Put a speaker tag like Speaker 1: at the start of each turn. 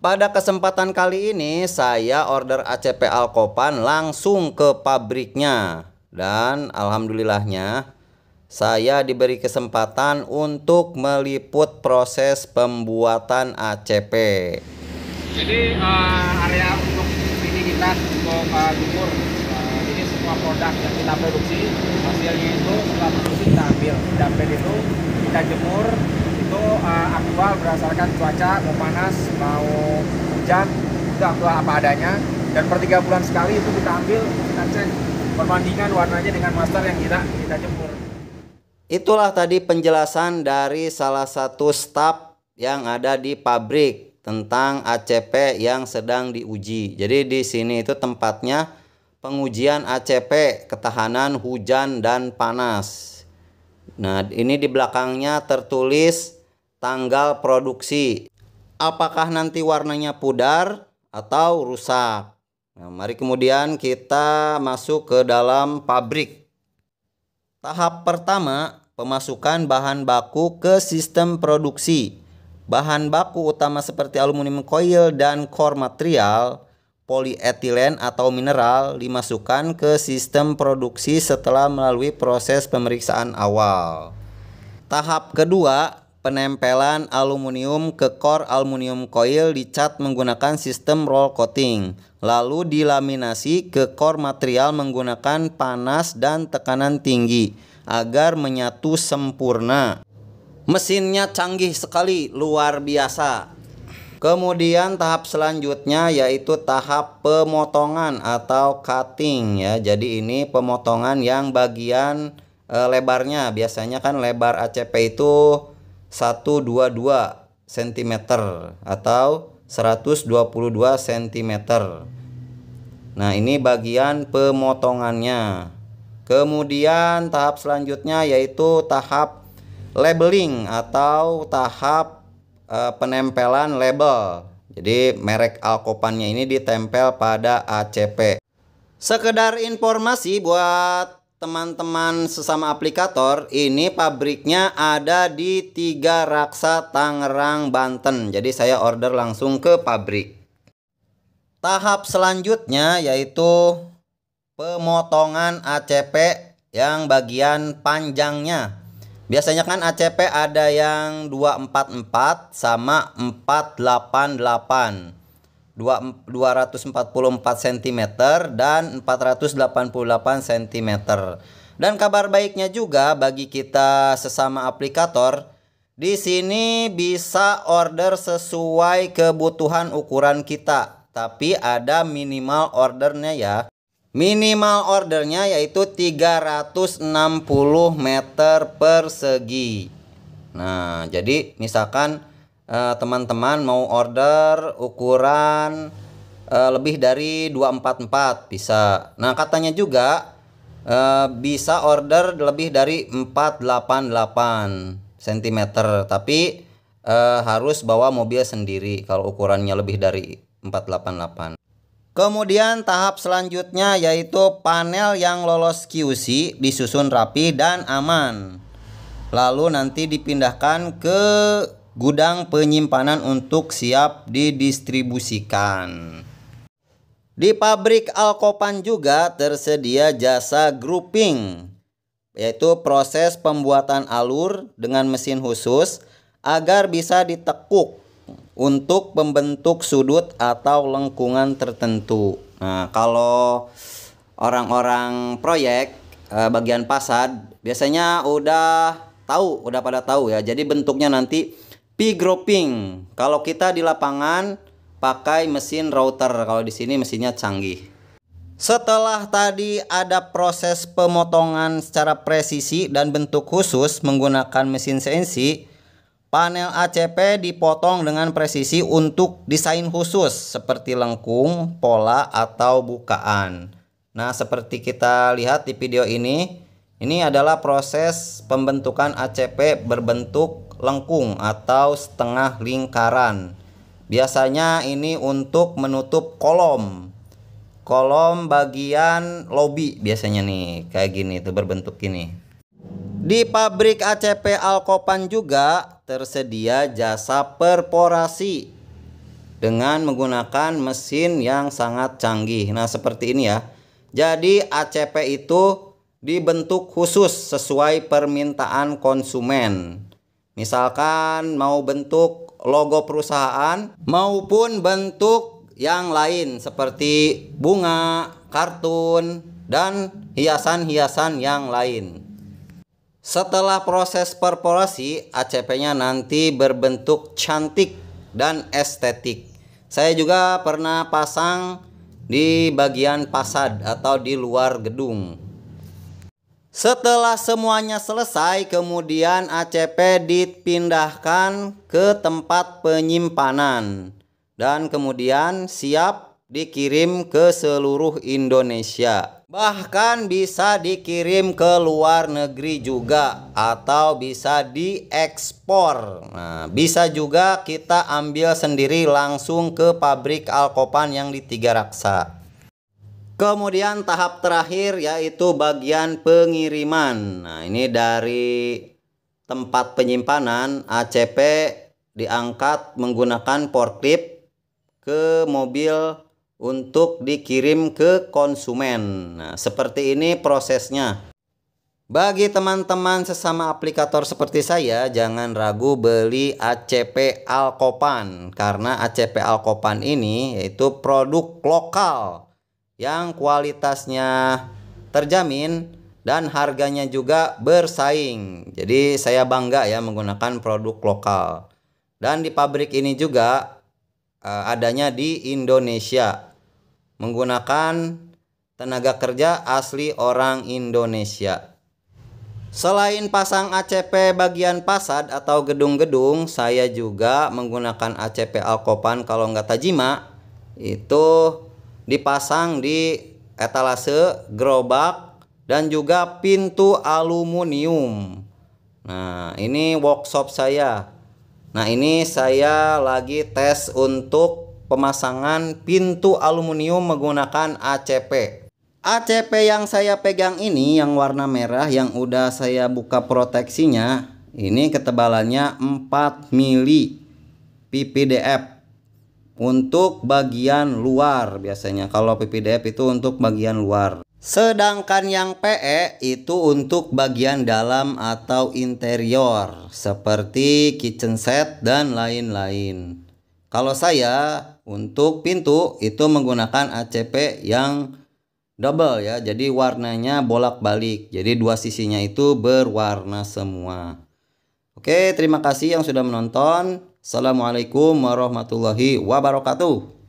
Speaker 1: Pada kesempatan kali ini saya order ACP Alkopan langsung ke pabriknya. Dan alhamdulillahnya saya diberi kesempatan untuk meliput proses pembuatan ACP.
Speaker 2: Jadi area untuk ini kita untuk jemur, ini semua produk yang kita produksi, hasilnya itu setelah produksi kita ambil itu kita jemur. Itu aktual berdasarkan cuaca, mau panas mau hujan, itu aktual apa adanya. Dan per 3 bulan sekali itu kita ambil, kita cek perbandingan warnanya dengan master yang kita jemur.
Speaker 1: Itulah tadi penjelasan dari salah satu staf yang ada di pabrik tentang ACP yang sedang diuji. Jadi di sini itu tempatnya pengujian ACP ketahanan hujan dan panas. Nah, ini di belakangnya tertulis tanggal produksi. Apakah nanti warnanya pudar atau rusak? Nah, mari kemudian kita masuk ke dalam pabrik. Tahap pertama, pemasukan bahan baku ke sistem produksi. Bahan baku utama seperti aluminium coil dan core material, polietilen atau mineral dimasukkan ke sistem produksi setelah melalui proses pemeriksaan awal. Tahap kedua, penempelan aluminium ke core aluminium coil dicat menggunakan sistem roll coating, lalu dilaminasi ke core material menggunakan panas dan tekanan tinggi agar menyatu sempurna. Mesinnya canggih sekali, luar biasa. Kemudian tahap selanjutnya yaitu tahap pemotongan atau cutting ya. Jadi ini pemotongan yang bagian lebarnya. Biasanya kan lebar ACP itu 122 cm atau 122 cm. Nah, ini bagian pemotongannya. Kemudian tahap selanjutnya yaitu tahap labeling atau tahap penempelan label. Jadi merek Alkopannya ini ditempel pada ACP. Sekedar informasi buat teman-teman sesama aplikator, ini pabriknya ada di 3 Raksa, Tangerang, Banten. Jadi saya order langsung ke pabrik. Tahap selanjutnya yaitu pemotongan ACP yang bagian panjangnya. Biasanya kan ACP ada yang 244 sama 488. 244 cm dan 488 cm. Dan kabar baiknya juga bagi kita sesama aplikator, di sini bisa order sesuai kebutuhan ukuran kita, tapi ada minimal ordernya ya. Minimal ordernya yaitu 360 meter persegi. Nah, jadi misalkan teman-teman mau order ukuran lebih dari 244 bisa. Nah, katanya juga bisa order lebih dari 488 cm, tapi harus bawa mobil sendiri kalau ukurannya lebih dari 488. Kemudian tahap selanjutnya yaitu panel yang lolos QC disusun rapi dan aman. Lalu nanti dipindahkan ke gudang penyimpanan untuk siap didistribusikan. Di pabrik Alkopan juga tersedia jasa grouping, yaitu proses pembuatan alur dengan mesin khusus agar bisa ditekuk untuk membentuk sudut atau lengkungan tertentu. Nah, kalau orang-orang proyek bagian fasad biasanya udah pada tahu ya. Jadi bentuknya nanti P-grouping. Kalau kita di lapangan pakai mesin router, kalau di sini mesinnya canggih. Setelah tadi ada proses pemotongan secara presisi dan bentuk khusus menggunakan mesin CNC, panel ACP dipotong dengan presisi untuk desain khusus seperti lengkung, pola, atau bukaan. Nah, seperti kita lihat di video ini adalah proses pembentukan ACP berbentuk lengkung atau setengah lingkaran. Biasanya ini untuk menutup kolom bagian lobi biasanya nih, kayak gini tuh berbentuk gini. Di pabrik ACP Alkopan juga tersedia jasa perforasi. dengan menggunakan mesin yang sangat canggih. Nah, seperti ini ya. Jadi ACP itu dibentuk khusus sesuai permintaan konsumen. Misalkan mau bentuk logo perusahaan maupun bentuk yang lain seperti bunga, kartun, dan hiasan-hiasan yang lain. Setelah proses perforasi, ACP-nya nanti berbentuk cantik dan estetik. Saya juga pernah pasang di bagian fasad atau di luar gedung. Setelah semuanya selesai, kemudian ACP dipindahkan ke tempat penyimpanan dan kemudian siap dikirim ke seluruh Indonesia. Bahkan bisa dikirim ke luar negeri juga atau bisa diekspor. Nah, bisa juga kita ambil sendiri langsung ke pabrik Alkopan yang di Tiga Raksa. Kemudian tahap terakhir yaitu bagian pengiriman. Nah, ini dari tempat penyimpanan ACP diangkat menggunakan forklift ke mobil untuk dikirim ke konsumen. Nah, seperti ini prosesnya. Bagi teman-teman sesama aplikator seperti saya, jangan ragu beli ACP Alkopan, karena ACP Alkopan ini yaitu produk lokal yang kualitasnya terjamin dan harganya juga bersaing. Jadi saya bangga ya menggunakan produk lokal. Dan di pabrik ini juga adanya di Indonesia, menggunakan tenaga kerja asli orang Indonesia. Selain pasang ACP bagian fasad atau gedung-gedung, saya juga menggunakan ACP Alkopan kalau nggak Tajima, itu dipasang di etalase, gerobak, dan juga pintu aluminium. Nah, ini workshop saya. Nah, ini saya lagi tes untuk pemasangan pintu aluminium menggunakan ACP. ACP yang saya pegang ini yang warna merah yang udah saya buka proteksinya, ini ketebalannya 4 mili PPDF untuk bagian luar. Biasanya kalau PPDF itu untuk bagian luar. Sedangkan yang PE itu untuk bagian dalam atau interior seperti kitchen set dan lain-lain. Kalau saya untuk pintu itu menggunakan ACP yang double ya. Jadi warnanya bolak-balik. Jadi dua sisinya itu berwarna semua. Oke, terima kasih yang sudah menonton. Assalamualaikum warahmatullahi wabarakatuh.